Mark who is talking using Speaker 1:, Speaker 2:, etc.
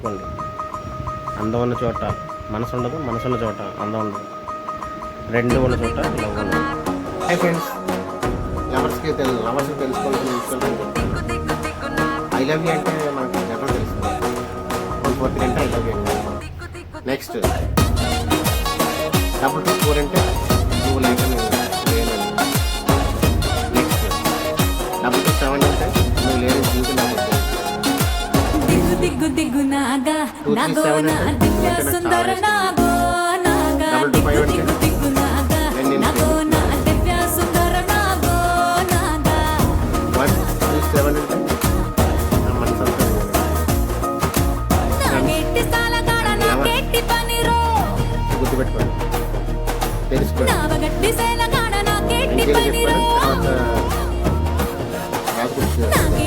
Speaker 1: గుర్తుపెట్టుకోండి. అందం ఉన్న చోట మనసు ఉండదు, మనసు ఉన్న చోట అందం ఉండదు. రెండు ఉన్న చోట లవ్ ఉండదు.
Speaker 2: హాయ్ ఫ్రెండ్స్, లవర్స్కి తెలుసుకోవాల్సిన విషయాలు ఐ లవ్ యూ అంటే మనకి జనరల్ తెలుసుకోవాలి. 143 అంటే ఐ లవ్ యూ. నెక్స్ట్ 224 అంటే నువ్వు లేక నేను లేను. నెక్స్ట్ 227 అంటే నువ్వు లేని జీవితం నాకు వద్దు. 237 అంటే సుందర నాగో నాగా. 225 అంటే నేను 127 అంటే నా మనసు అంతా గుర్తుపెట్టుకోండి, తెలుసుకోండి. ఇంకేం చెప్పాను తర్వాత రాసుకుంటున్నాను.